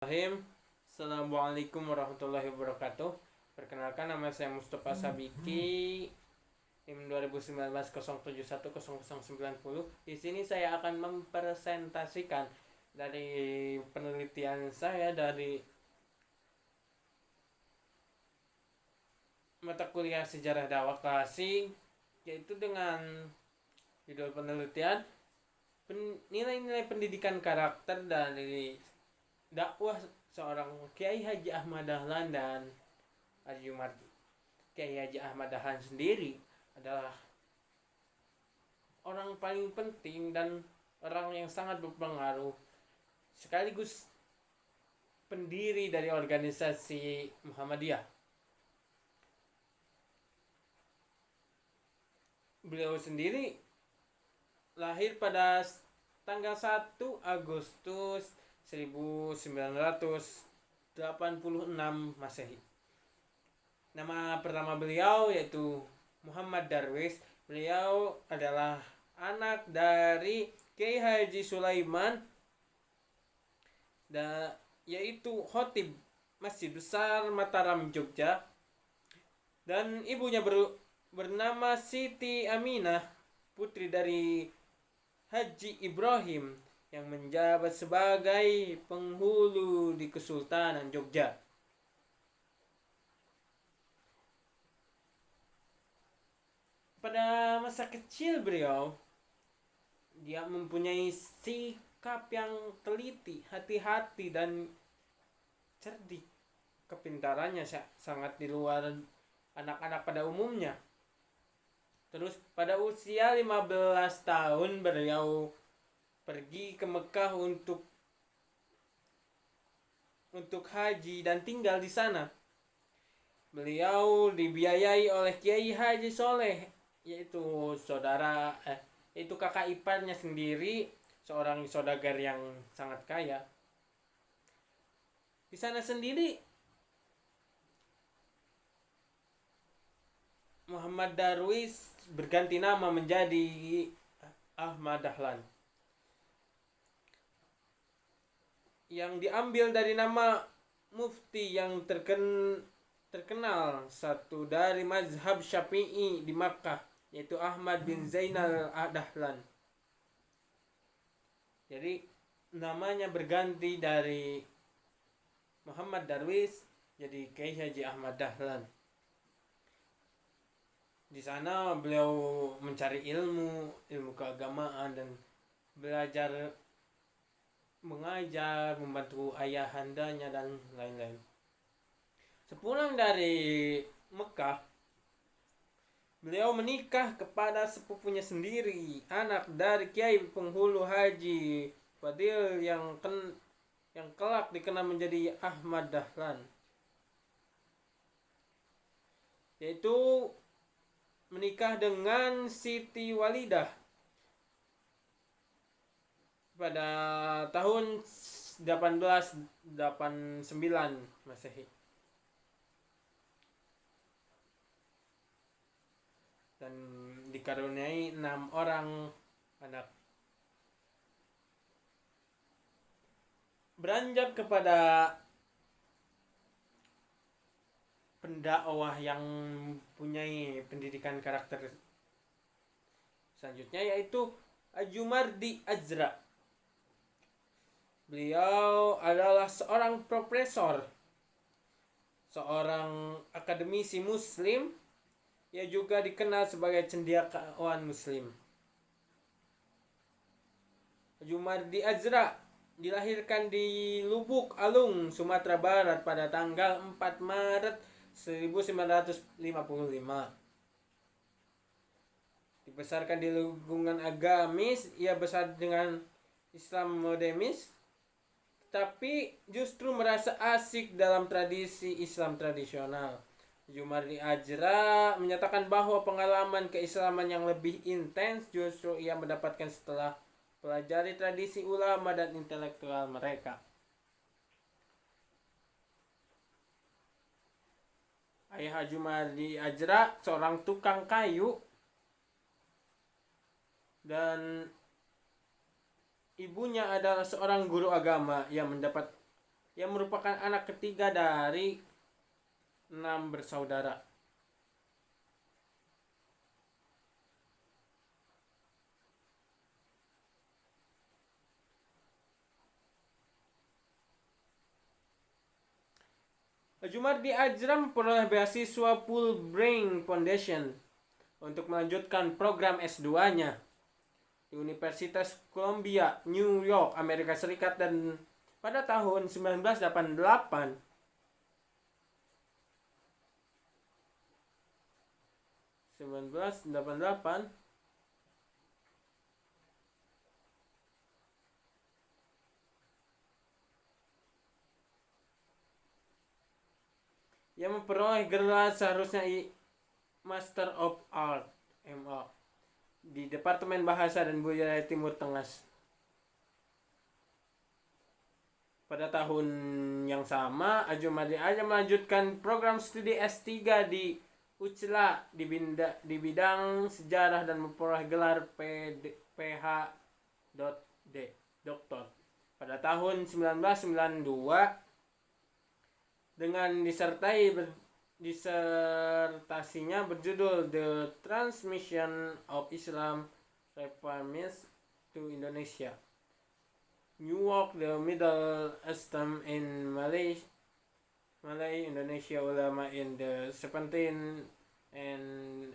Assalamualaikum warahmatullahi wabarakatuh. Perkenalkan, nama saya Mustafa Sabiki, NIM 2019 071090. Di sini saya akan mempresentasikan dari penelitian saya dari mata kuliah Sejarah Dakwah Klasik, yaitu dengan judul penelitian nilai-nilai pendidikan karakter dari dakwah seorang Kiai Haji Ahmad Dahlan dan Arjumardi. Kiai Haji Ahmad Dahlan sendiri adalah orang paling penting dan orang yang sangat berpengaruh, sekaligus pendiri dari organisasi Muhammadiyah. Beliau sendiri lahir pada tanggal 1 Agustus 1986 Masehi. Nama pertama beliau yaitu Muhammad Darwis. Beliau adalah anak dari Kiai Haji Sulaiman, yaitu khotib Masjid Besar Mataram, Jogja, dan ibunya bernama Siti Aminah, putri dari Haji Ibrahim yang menjabat sebagai penghulu di Kesultanan Jogja. Pada masa kecil beliau, dia mempunyai sikap yang teliti, hati-hati, dan cerdik. Kepintarannya sangat di luar anak-anak pada umumnya. Terus pada usia 15 tahun beliau pergi ke Mekah untuk haji dan tinggal di sana. Beliau dibiayai oleh Kiai Haji Soleh, yaitu kakak iparnya sendiri, seorang saudagar yang sangat kaya. Di sana sendiri Muhammad Darwis berganti nama menjadi Ahmad Dahlan, yang diambil dari nama mufti yang terkenal satu dari mazhab Syafi'i di Makkah, yaitu Ahmad bin Zainal Dahlan. Jadi namanya berganti dari Muhammad Darwis jadi Kiai Haji Ahmad Dahlan. Di sana beliau mencari ilmu keagamaan dan belajar mengajar, membantu ayahandanya dan lain-lain. Sepulang dari Mekah, beliau menikah kepada sepupunya sendiri, anak dari Kiai penghulu Haji Fadil yang kelak dikenal menjadi Ahmad Dahlan, yaitu menikah dengan Siti Walidah pada tahun 1889 Masehi. Dan dikaruniai 6 orang anak. Beranjak kepada pendakwah yang mempunyai pendidikan karakter selanjutnya, yaitu Arjumardi Azra. Beliau adalah seorang profesor, seorang akademisi muslim. Ia juga dikenal sebagai cendekiawan muslim. Arjumardi Azra dilahirkan di Lubuk Alung, Sumatera Barat pada tanggal 4 Maret 1955. Dibesarkan di lingkungan agamis, ia besar dengan Islam modernis, tapi justru merasa asik dalam tradisi Islam tradisional. Arjumardi Azra menyatakan bahwa pengalaman keislaman yang lebih intens justru ia mendapatkan setelah pelajari tradisi ulama dan intelektual mereka. Ayah Arjumardi Azra seorang tukang kayu dan ibunya adalah seorang guru agama yang mendapat Ia merupakan anak ketiga dari 6 bersaudara. Jumardi Ajram memperoleh beasiswa Fulbright Foundation untuk melanjutkan program S2-nya di Universitas Columbia, New York, Amerika Serikat, dan pada tahun 1988 ia memperoleh gelar seharusnya Master of Art (MA) di Departemen Bahasa dan Budaya Timur Tengah. Pada tahun yang sama, Jumardi Ajram melanjutkan program studi S3 di UCLA di bidang sejarah dan memperoleh gelar Ph.D. Doktor pada tahun 1992 dengan disertasinya berjudul The Transmission of Islam Reformism to Indonesia, New York, the Middle Eastern in Malay, Indonesia ulama in the 17 and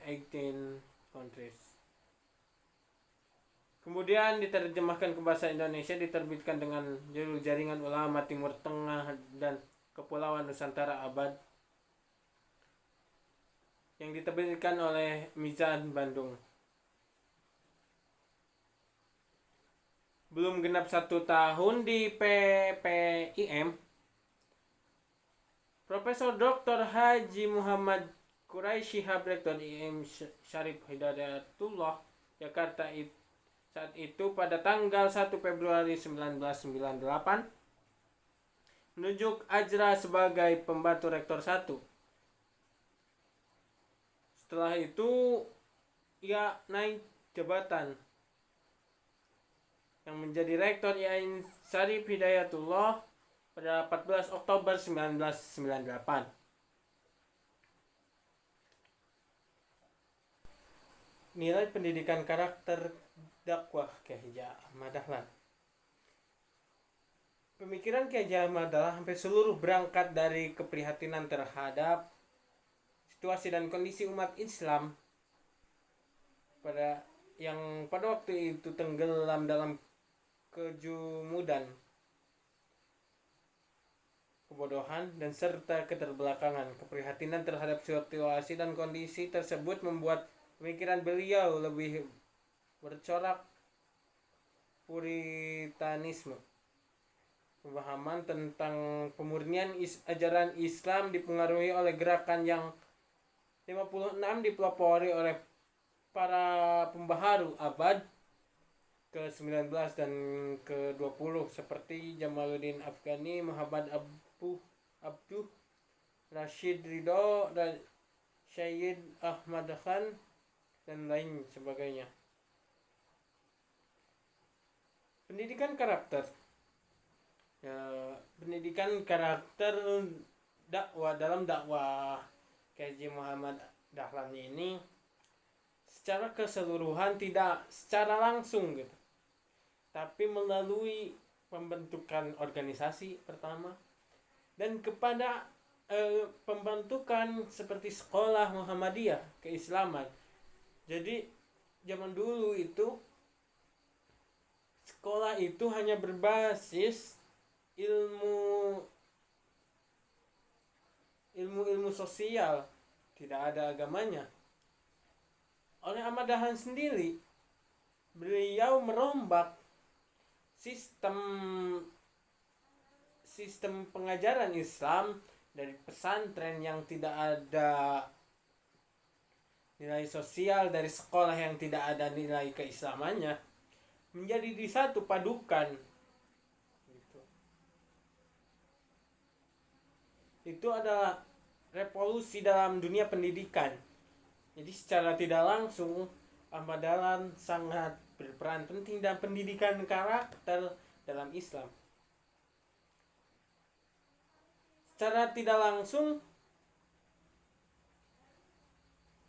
18 countries. Kemudian diterjemahkan ke bahasa Indonesia, diterbitkan dengan judul Jaringan Ulama Timur Tengah dan Kepulauan Nusantara Abad, yang diterbitkan oleh Mizan Bandung. Belum genap 1 tahun di PPIM, Profesor Dr. Haji Muhammad Quraisy Shihab Rektor IM Syarif Hidayatullah Jakarta saat itu pada tanggal 1 Februari 1998 menunjuk Ajra sebagai pembantu rektor 1. Setelah itu ia naik jabatan yang menjadi rektor IAIN Syarif Hidayatullah pada 14 Oktober 1998. Nilai pendidikan karakter dakwah Kiai Haji Ahmad Dahlan. Pemikiran Kiai Haji Ahmad Dahlan hampir seluruh berangkat dari keprihatinan terhadap situasi dan kondisi umat Islam pada waktu itu tenggelam dalam kejumudan, kebodohan, dan serta keterbelakangan. Keprihatinan terhadap situasi dan kondisi tersebut membuat pemikiran beliau lebih bercorak puritanisme. Pemahaman tentang pemurnian ajaran Islam dipengaruhi oleh gerakan yang 56 dipelopori oleh para pembaharu abad ke-19 dan ke-20 seperti Jamaluddin Afghani, Muhammad Abduh, Rashid Ridho, dan Syed Ahmad Khan, dan lain sebagainya. Pendidikan karakter. Pendidikan karakter dakwah dalam dakwah Kiai Haji Muhammad Dahlan ini secara keseluruhan tidak secara langsung gitu, tapi melalui pembentukan organisasi pertama dan kepada pembentukan seperti sekolah Muhammadiyah keislaman. Jadi zaman dulu itu sekolah itu hanya berbasis ilmu sosial, tidak ada agamanya. Oleh Ahmad Dahlan sendiri, beliau merombak sistem pengajaran Islam dari pesantren yang tidak ada nilai sosial, dari sekolah yang tidak ada nilai keislamannya, menjadi di satu padukan. Itu adalah revolusi dalam dunia pendidikan. Jadi secara tidak langsung Ahmad Dahlan sangat berperan penting dalam pendidikan karakter dalam Islam. secara tidak langsung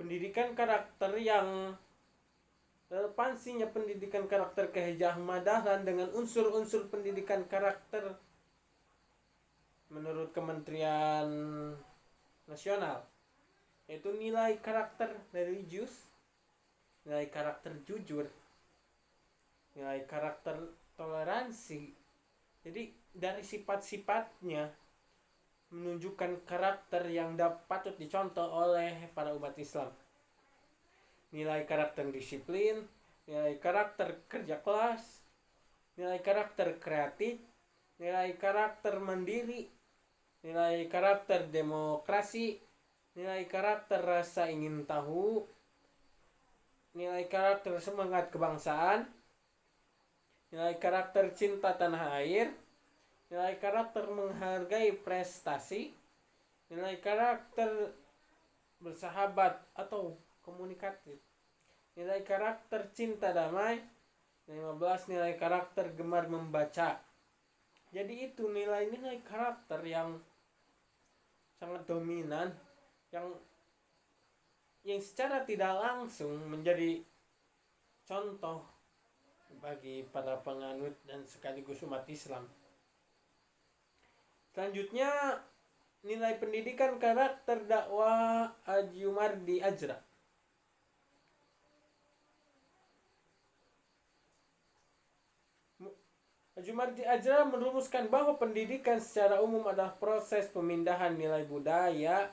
pendidikan karakter yang relevansinya pendidikan karakter K.H. Ahmad Dahlan dengan unsur-unsur pendidikan karakter menurut Kementerian Nasional, yaitu nilai karakter religius, nilai karakter jujur, nilai karakter toleransi. Jadi dari sifat-sifatnya menunjukkan karakter yang patut dicontoh oleh para umat Islam. Nilai karakter disiplin, nilai karakter kerja keras, nilai karakter kreatif, nilai karakter mandiri, nilai karakter demokrasi, nilai karakter rasa ingin tahu, nilai karakter semangat kebangsaan, nilai karakter cinta tanah air, nilai karakter menghargai prestasi, nilai karakter bersahabat atau komunikatif, nilai karakter cinta damai, 15 nilai karakter gemar membaca. Jadi itu nilai-nilai karakter yang sangat dominan, yang secara tidak langsung menjadi contoh bagi para penganut dan sekaligus umat Islam. Selanjutnya, nilai pendidikan karakter dakwah Ajumardi Ajra. Ajumardi Ajra merumuskan bahwa pendidikan secara umum adalah proses pemindahan nilai budaya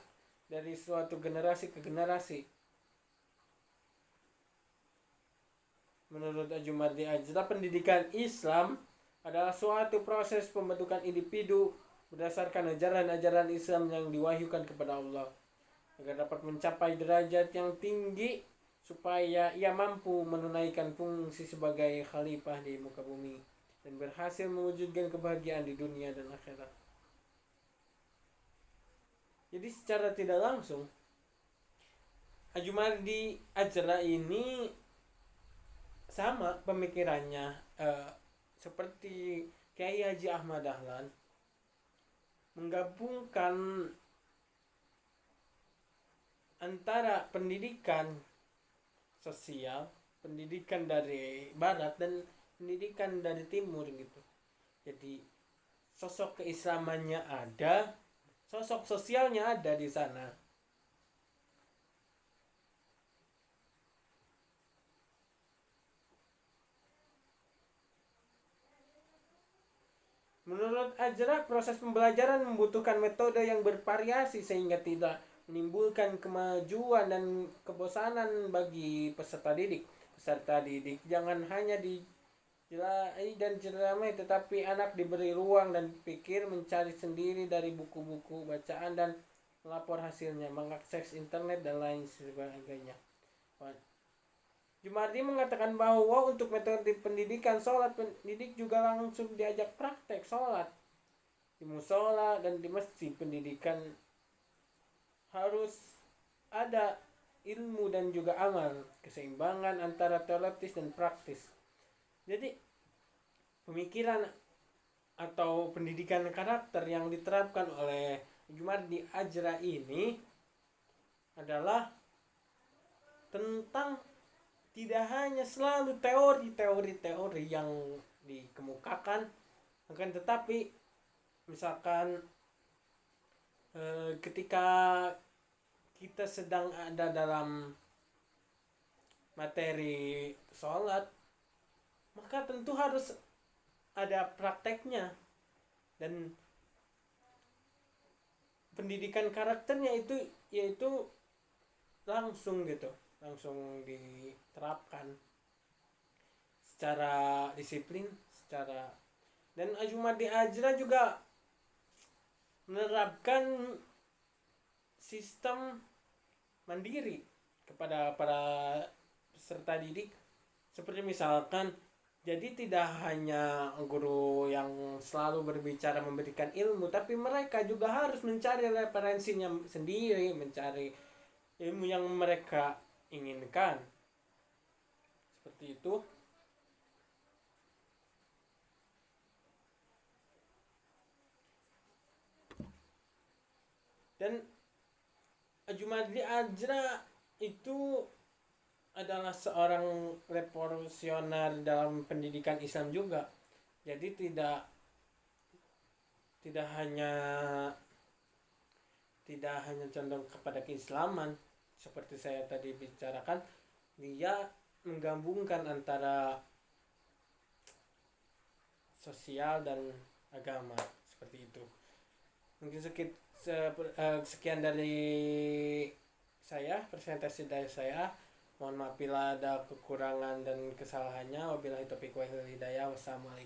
dari suatu generasi ke generasi. Menurut Ajumardi Ajra, pendidikan Islam adalah suatu proses pembentukan individu berdasarkan ajaran-ajaran Islam yang diwahyukan kepada Allah agar dapat mencapai derajat yang tinggi supaya ia mampu menunaikan fungsi sebagai khalifah di muka bumi dan berhasil mewujudkan kebahagiaan di dunia dan akhirat. Jadi secara tidak langsung Ajumardi Ajra ini sama pemikirannya seperti Kiai Haji Ahmad Dahlan, menggabungkan antara pendidikan sosial, pendidikan dari barat dan pendidikan dari timur gitu. Jadi sosok keislamannya ada, sosok sosialnya ada di sana. Menurut Ajra, proses pembelajaran membutuhkan metode yang bervariasi sehingga tidak menimbulkan kemajuan dan kebosanan bagi peserta didik. Peserta didik jangan hanya dijelai dan ceramai, tetapi anak diberi ruang dan pikir, mencari sendiri dari buku-buku bacaan dan melapor hasilnya, mengakses internet dan lain sebagainya. Jumardi mengatakan bahwa untuk metode pendidikan sholat, pendidik juga langsung diajak praktek sholat di musola dan di masjid. Pendidikan harus ada ilmu dan juga amal, keseimbangan antara teoritis dan praktis. Jadi pemikiran atau pendidikan karakter yang diterapkan oleh Jumardi Ajra ini adalah tentang tidak hanya selalu teori-teori yang dikemukakan, akan tetapi misalkan ketika kita sedang ada dalam materi sholat, maka tentu harus ada prakteknya, dan pendidikan karakternya itu yaitu langsung diterapkan secara disiplin, dan Ajumardi Ajra juga menerapkan sistem mandiri kepada para peserta didik, seperti misalkan jadi tidak hanya guru yang selalu berbicara memberikan ilmu, tapi mereka juga harus mencari referensinya sendiri, mencari ilmu yang mereka inginkan. Seperti itu. Dan Jumadli Ajra itu adalah seorang revolusioner dalam pendidikan Islam juga. Jadi tidak hanya condong kepada keislaman seperti saya tadi bicarakan, dia menggabungkan antara sosial dan agama seperti itu. Mungkin sekian dari saya, presentasi dari saya. Mohon maaf bila ada kekurangan dan kesalahannya. Wabillahi taufiq wal hidayah. Wassalamualaikum.